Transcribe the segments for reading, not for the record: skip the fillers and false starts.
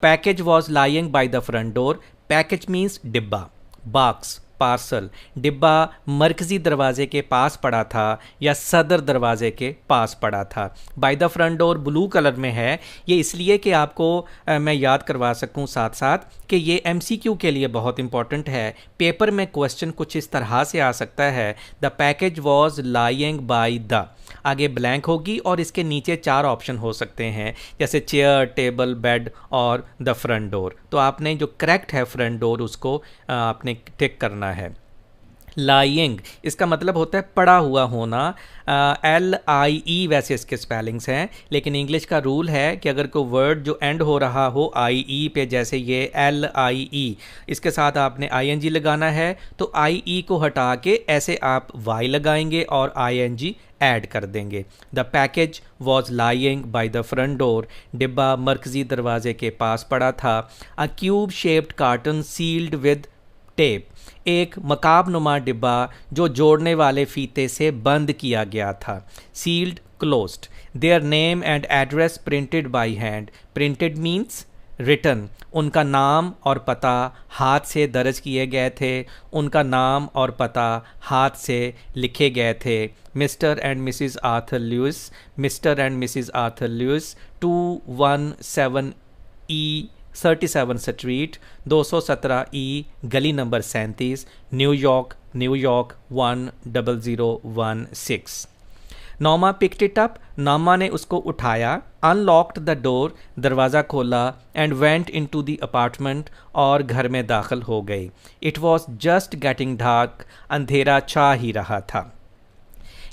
Package was lying by the front door. Package means डिब्बा, box, parcel. डिब्बा मरकज़ी दरवाजे के पास पड़ा था या सदर दरवाजे के पास पड़ा था। Bye the front door blue colour में है, ये इसलिए कि आपको मैं याद करवा सकूं साथ साथ कि ये MCQ के लिए बहुत इंपॉर्टेंट है। पेपर में क्वेश्चन कुछ इस तरह से आ सकता है, the package was lying by the, आगे ब्लैंक होगी और इसके नीचे 4 ऑप्शन हो सकते हैं, जैसे चेयर, टेबल, बेड और द फ्रंट डोर। तो आपने जो करेक्ट है फ्रंट डोर उसको आपने टिक करना है। लाइंग इसका मतलब होता है पड़ा हुआ होना। LIE वैसे इसके स्पेलिंग्स हैं, लेकिन इंग्लिश का रूल है कि अगर कोई वर्ड जो एंड हो रहा हो IE पे, जैसे ये LIE, इसके साथ आपने ING लगाना है, तो IE को हटा के ऐसे आप Y लगाएंगे और ING ऐड कर देंगे। The package was lying by the front door, डिब्बा मरकजी दरवाजे के पास पड़ा था। A cube shaped carton sealed with tape, एक मकाबनुमा डिब्बा जो जोड़ने वाले फीते से बंद किया गया था। Sealed, closed. Their name and address printed by hand, printed means written, उनका नाम और पता हाथ से दर्ज किए गए थे, उनका नाम और पता हाथ से लिखे गए थे। Mister and Mrs Arthur Lewis, mister and Mrs Arthur Lewis, 217 37 street, 217 E, गली number 37, New York, New York 10016। नॉमा picked it up, नॉमा ने उसको उठाया। अनलॉक्ड द डोर, दरवाज़ा खोला। And went into the apartment, और घर में दाखिल हो गई। It was just getting dark, अंधेरा छा ही रहा था।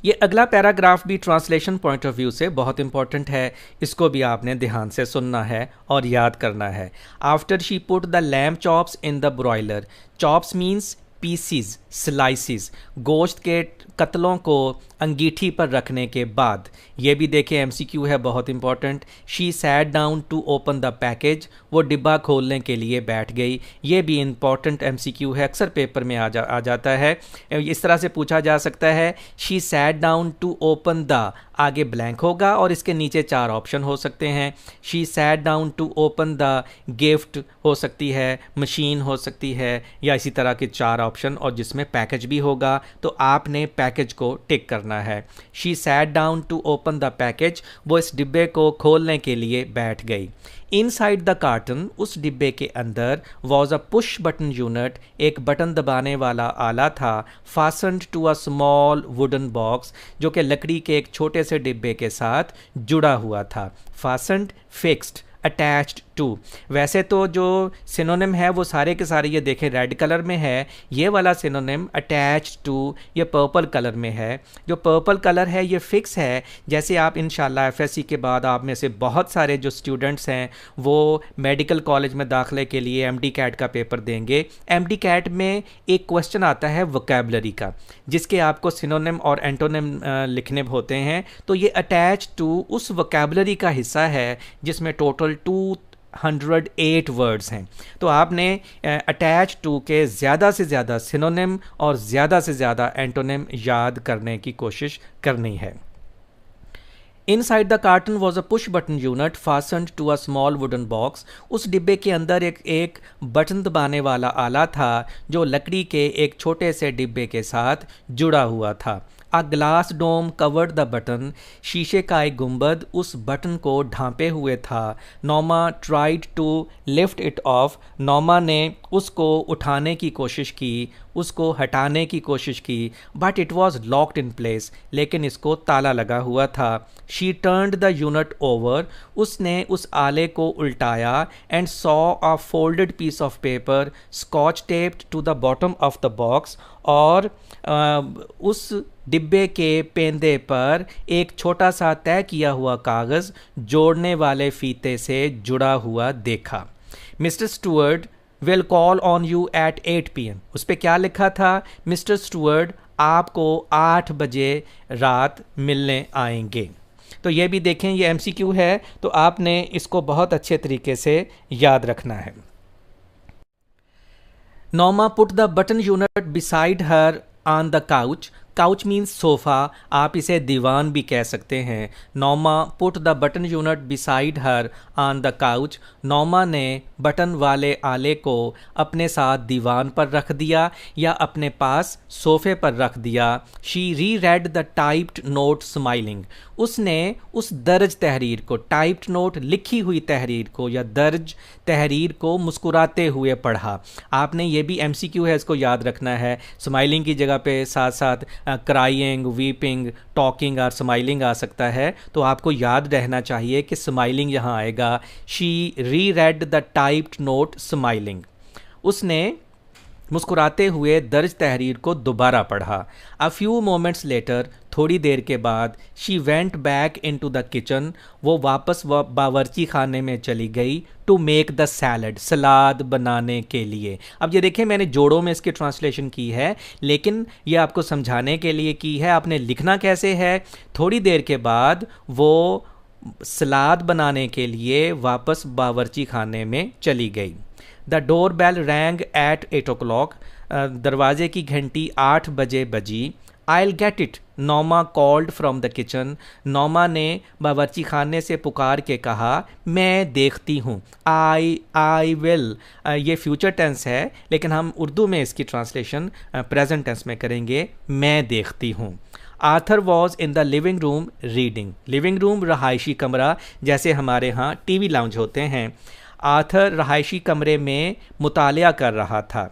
ये अगला पैराग्राफ भी ट्रांसलेशन पॉइंट ऑफ व्यू से बहुत इंपॉर्टेंट है, इसको भी आपने ध्यान से सुनना है और याद करना है। After she put the lamb chops in the broiler, chops means pieces, slices, गोश्त के कतलों को अंगीठी पर रखने के बाद। ये भी देखें MCQ है बहुत important. She sat down to open the package, वो डिब्बा खोलने के लिए बैठ गई। ये भी इंपॉर्टेंट MCQ है, अक्सर पेपर में आ जाता है। इस तरह से पूछा जा सकता है, she sat down to open the, आगे ब्लैंक होगा और इसके नीचे 4 ऑप्शन हो सकते हैं। She sat down to open the gift हो सकती है, मशीन हो सकती है, या इसी तरह के 4 ऑप्शन, और जिसमें पैकेज भी होगा, तो आपने पैकेज को टिक करना है। She sat down to open the package, वो इस डिब्बे को खोलने के लिए बैठ गई। इनसाइड द कार्टन, उस डिब्बे के अंदर, was a push button unit, एक बटन दबाने वाला आला था। Fastened to a small wooden box, जो कि लकड़ी के एक छोटे से डिब्बे के साथ जुड़ा हुआ था। फास्टन्ड, फिक्स्ड, अटैच्ड टू। वैसे तो जो सिनोनिम है वो सारे के सारे ये देखें रेड कलर में है, ये वाला सिनोनिम अटैच्ड टू ये पर्पल कलर में है। जो पर्पल कलर है ये फिक्स है। जैसे आप इंशाल्लाह FSC के बाद आप में से बहुत सारे जो स्टूडेंट्स हैं वो मेडिकल कॉलेज में दाखिले के लिए MD कैट का पेपर देंगे। MD कैट में एक क्वेश्चन आता है वोकैबुलरी का, जिसके आपको सिनोनिम और एंटोनिम लिखने होते हैं। तो ये अटैच टू उस वोकैबुलरी का हिस्सा है जिसमें टोटल 208 वर्ड्स हैं। तो आपने अटैच टू के ज़्यादा से ज़्यादा सिनोनिम और ज़्यादा से ज़्यादा एंटोनिम याद करने की कोशिश करनी है। Inside the carton was a push button unit fastened to a small wooden box, उस डिब्बे के अंदर एक बटन दबाने वाला आला था जो लकड़ी के एक छोटे से डिब्बे के साथ जुड़ा हुआ था। A glass dome covered the button, शीशे का एक गुंबद उस बटन को ढांपे हुए था। नॉमा tried to lift it of, नॉमा ने उसको उठाने की कोशिश की, उसको हटाने की कोशिश की। But it was locked in place, लेकिन इसको ताला लगा हुआ था। She turned the unit over, उसने उस आले को उल्टाया। And saw a folded piece of paper scotch taped to the bottom of the box, और उस डिब्बे के पेंदे पर एक छोटा सा तय किया हुआ कागज़ जोड़ने वाले फीते से जुड़ा हुआ देखा। Mister Stuart will call on you at 8 PM, उस पर क्या लिखा था? मिस्टर स्टुअर्ट आपको 8 बजे रात मिलने आएंगे। तो ये भी देखें, ये MCQ है, तो आपने इसको बहुत अच्छे तरीके से याद रखना है। नॉमा put the button unit beside her on the couch, couch means sofa, आप इसे दीवान भी कह सकते हैं। नॉमा put the button unit beside her on the couch, नॉमा ने बटन वाले आले को अपने साथ दीवान पर रख दिया या अपने पास सोफ़े पर रख दिया। शी री read the typed note smiling, उसने उस दर्ज तहरीर को, टाइप्ड नोट लिखी हुई तहरीर को या दर्ज तहरीर को मुस्कुराते हुए पढ़ा। आपने ये भी MCQ है, इसको याद रखना है। स्माइलिंग की जगह पे साथ साथ क्राइंग, वीपिंग, टॉकिंग और स्माइलिंग आ सकता है, तो आपको याद रहना चाहिए कि स्माइलिंग यहाँ आएगा। शी री read the typed note smiling, उसने मुस्कुराते हुए दर्ज तहरीर को दोबारा पढ़ा। अ फ्यू मोमेंट्स लेटर, थोड़ी देर के बाद, she went back into the kitchen, वो वापस बावर्ची खाने में चली गई। टू मेक द सैलड, सलाद बनाने के लिए। अब ये देखें, मैंने जोड़ों में इसकी ट्रांसलेशन की है, लेकिन ये आपको समझाने के लिए की है। आपने लिखना कैसे है, थोड़ी देर के बाद वो सलाद बनाने के लिए वापस बावर्ची खाने में चली गई। The doorbell rang at 8 o'clock, दरवाजे की घंटी 8 बजे बजी। I'll get it, नौमा कॉल्ड फ्रॉम द किचन, नौमा ने बावर्ची खाने से पुकार के कहा, मैं देखती हूँ। आई विल, ये फ्यूचर टेंस है, लेकिन हम उर्दू में इसकी ट्रांसलेशन प्रेजेंट टेंस में करेंगे, मैं देखती हूँ। Arthur was in the living room reading, living room रहायशी कमरा, जैसे हमारे यहाँ TV लाउंज होते हैं। आर्थर रहायशी कमरे में मुतालिया कर रहा था।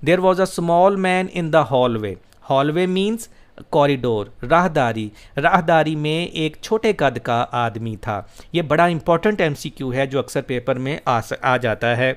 There was a small man in the hallway, hallway means corridor, राहदारी, राहदारी में एक छोटे कद का आदमी था। ये बड़ा इंपॉर्टेंट MCQ है जो अक्सर पेपर में आ जाता है।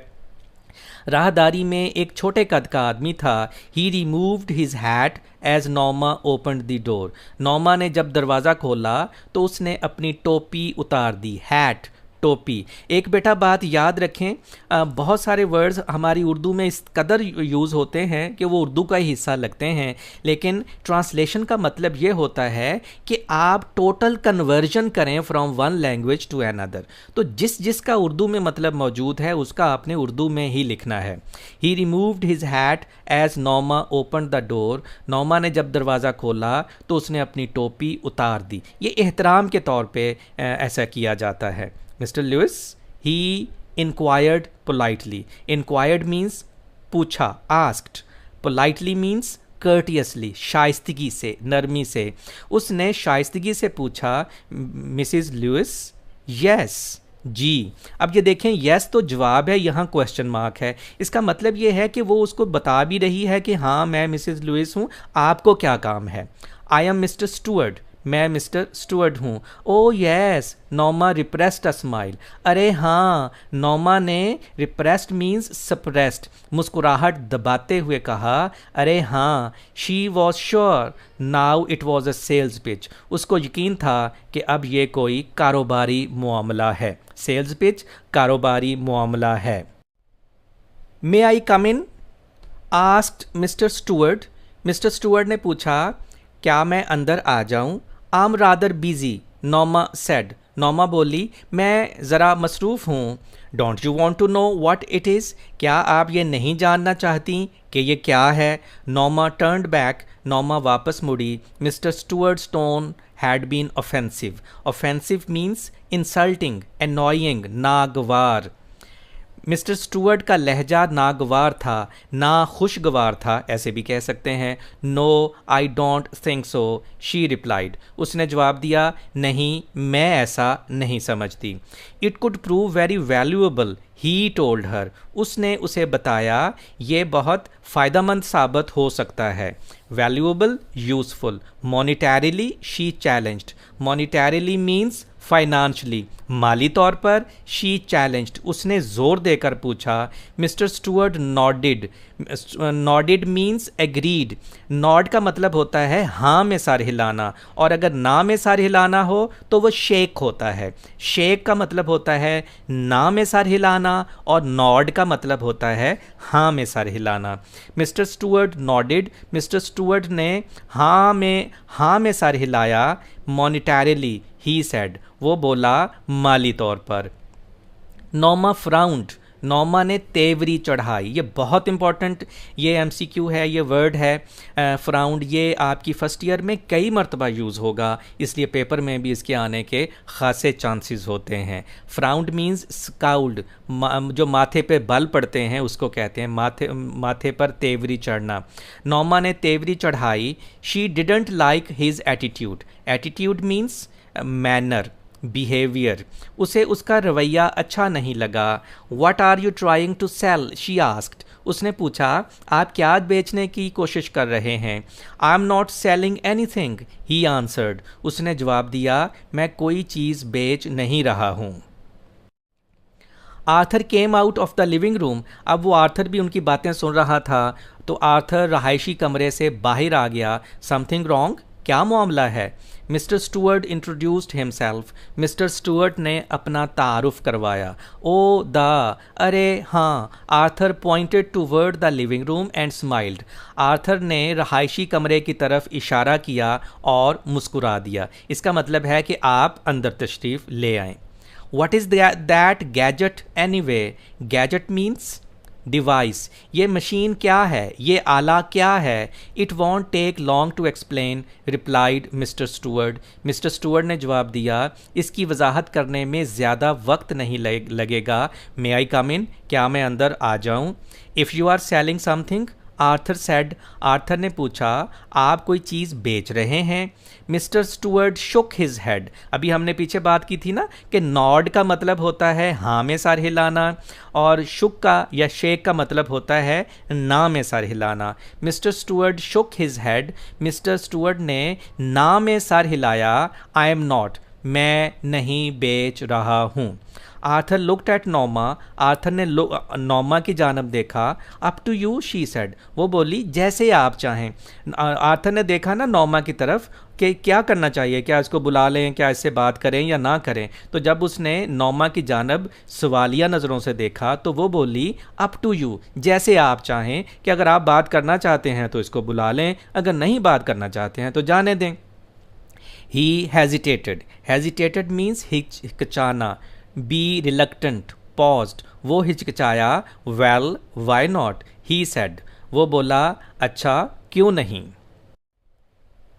राहदारी में एक छोटे कद का आदमी था। ही removed his hat as नॉमा opened the door, नॉमा ने जब दरवाज़ा खोला तो उसने अपनी टोपी उतार दी। हैट, टोपी। एक बेटा बात याद रखें, बहुत सारे वर्ड्स हमारी उर्दू में इस कदर यूज़ होते हैं कि वो उर्दू का ही हिस्सा लगते हैं, लेकिन ट्रांसलेशन का मतलब ये होता है कि आप टोटल कन्वर्जन करें from one language to another. तो जिस का उर्दू में मतलब मौजूद है उसका आपने उर्दू में ही लिखना है। ही रिमूव्ड हिज हैट एज नौमा ओपन द डोर, नौमा ने जब दरवाज़ा खोला तो उसने अपनी टोपी उतार दी। ये एहतराम के तौर पे ऐसा किया जाता है। Mr. Lewis, he inquired politely. Inquired means पूछा, asked. Politely means courteously, शाइस्तगी से, नरमी से। उसने शाइस्तगी से पूछा, मिसिज लुइस? यस, जी। अब ये देखें, यस तो जवाब है, यहाँ क्वेश्चन मार्क है। इसका मतलब ये है कि वो उसको बता भी रही है कि हाँ मैं मिसिज लुइस हूँ, आपको क्या काम है। आई एम मिस्टर स्टुअर्ट, मैं मिस्टर स्टुअर्ट हूँ। ओ यस, नौमा रिप्रेस्ड अ स्माइल, अरे हाँ, नौमा ने रिप्रेस्ड मीन्स सप्रेस्ड, मुस्कुराहट दबाते हुए कहा, अरे हाँ। She was sure now it was a sales pitch, उसको यकीन था कि अब ये कोई कारोबारी मामला है। सेल्स पिच, कारोबारी मामला है। May I come in? Asked mister Stuart, mister Stuart ने पूछा, क्या मैं अंदर आ जाऊं? आम रादर बिजी, नौमा सेड, नौमा बोली, मैं ज़रा मसरूफ़ हूँ। Don't you want to know what it is, क्या आप ये नहीं जानना चाहती कि ये क्या है? नौमा टर्न्ड बैक, नौमा वापस मुड़ी। Mister Stuart's tone had been offensive, offensive means insulting, annoying, नागवार। मिस्टर स्टुअर्ट का लहजा नागवार था, ना खुशगवार था, ऐसे भी कह सकते हैं। No I don't think so, she replied, उसने जवाब दिया, नहीं मैं ऐसा नहीं समझती। It could prove very valuable, he told her, उसने उसे बताया ये बहुत फ़ायदेमंद साबित हो सकता है। Valuable, useful. Monetarily she challenged, monetarily means financially, माली तौर पर। शी चैलेंज्ड, उसने ज़ोर देकर पूछा। Mister Stuart nodded, nodded means agreed, nod का मतलब होता है हाँ में सर हिलाना, और अगर ना में सर हिलाना हो तो वो शेक होता है। शेक का मतलब होता है ना में सर हिलाना, और नॉड का मतलब होता है हाँ में सर हिलाना। मिस्टर स्टुअर्ट नॉडिड, मिस्टर स्टुअर्ट ने हाँ में सर हिलाया। मॉनिटरीली, ही सेड, वो बोला माली तौर पर। नौमा फ्राउंड, नौमा ने तेवरी चढ़ाई। ये बहुत इंपॉर्टेंट ये एमसीक्यू है, ये वर्ड है फ्राउंड। ये आपकी फर्स्ट ईयर में कई मरतबा यूज़ होगा, इसलिए पेपर में भी इसके आने के खासे चांसेस होते हैं। फ्राउंड मीन्स स्काउल्ड, जो माथे पे बल पड़ते हैं उसको कहते हैं, माथे पर तेवरी चढ़ना। नौमा ने तेवरी चढ़ाई। She didn't like his attitude. Attitude means manner, behaviour. उसे उसका रवैया अच्छा नहीं लगा। What are you trying to sell, she asked. उसने पूछा, आप क्या बेचने की कोशिश कर रहे हैं? I am not selling any thing, he answered. उसने जवाब दिया, मैं कोई चीज़ बेच नहीं रहा हूँ। Arthur came out of the living room. अब वो आर्थर भी उनकी बातें सुन रहा था, तो आर्थर रहायशी कमरे से बाहर आ गया। समथिंग रॉन्ग, क्या मामला है? Mister Stuart introduced himself. Mister Stuart ने अपना तारुफ करवाया। ओ द, अरे हाँ। Arthur pointed toward the living room and smiled. Arthur ने रहायशी कमरे की तरफ इशारा किया और मुस्कुरा दिया। इसका मतलब है कि आप अंदर तशरीफ़ ले आएँ। What is that gadget anyway? Gadget means device. ये मशीन क्या है, ये आला क्या है? It won't take long to explain, replied mister Stuart. Mister Stuart ने जवाब दिया, इसकी वजाहत करने में ज़्यादा वक्त नहीं लगेगा। मे आई कम इन, क्या मैं अंदर आ जाऊँ? If you are selling something, Arthur said. Arthur ने पूछा, आप कोई चीज़ बेच रहे हैं? Mister Stuart shook his head. अभी हमने पीछे बात की थी ना कि नॉड का मतलब होता है हाँ में सर हिलाना, और शुक का या शेक का मतलब होता है ना में सर हिलाना। Mister Stuart shook his head. Mister Stuart ने ना में सर हिलाया। आई एम नॉट, मैं नहीं बेच रहा हूँ। आर्थर लुक्ड एट नॉमा। आर्थर ने नॉमा की जानब देखा। Up to you, she said. वो बोली, जैसे आप चाहें। आर्थर ने देखा ना नॉमा की तरफ कि क्या करना चाहिए, क्या इसको बुला लें, क्या इससे बात करें या ना करें। तो जब उसने नॉमा की जानब सवालिया नज़रों से देखा तो वो बोली, अप टू यू, जैसे आप चाहें, कि अगर आप बात करना चाहते हैं तो इसको बुला लें, अगर नहीं बात करना चाहते हैं तो जाने दें। He hesitated. हेजिटेटेड मीन्स हिचकिचाना। Be reluctant, paused. वो हिचकिचाया। Well, why not, he said. वो बोला, अच्छा क्यों नहीं।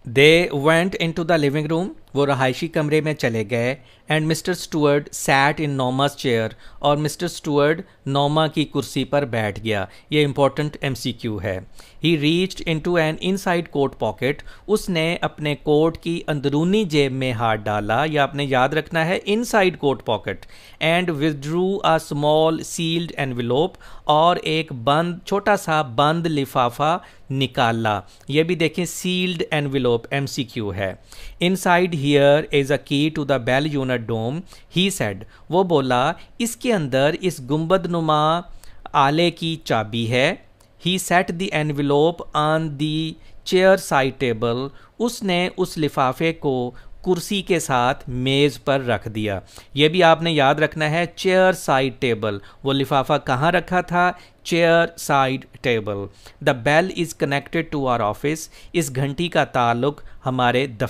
They went into the living room. वो रहायशी कमरे में चले गए। And mister Stuart sat in Norma's chair. और मिस्टर स्टुअर्ट नॉमा की कुर्सी पर बैठ गया। ये इंपॉर्टेंट MCQ है। He reached into an inside coat pocket. उसने अपने कोट की अंदरूनी जेब में हाथ डाला, या आपने याद रखना है inside coat pocket. And withdrew a small sealed envelope. और एक बंद, छोटा सा बंद लिफाफा निकाला। यह भी देखें, सील्ड एनवेलोप MCQ है। Inside here is a key to the bell unit dome, he said. वो बोला, इसके अंदर इस गुंबद नुमा आले की चाबी है। He set the envelope on the chair side table. उसने उस लिफाफे को कुर्सी के साथ मेज़ पर रख दिया। यह भी आपने याद रखना है, चेयर साइड टेबल। वो लिफाफा कहाँ रखा था? Chair side table. The bell is connected to our office. इस घंटी का ताल्लुक हमारे दफ्तर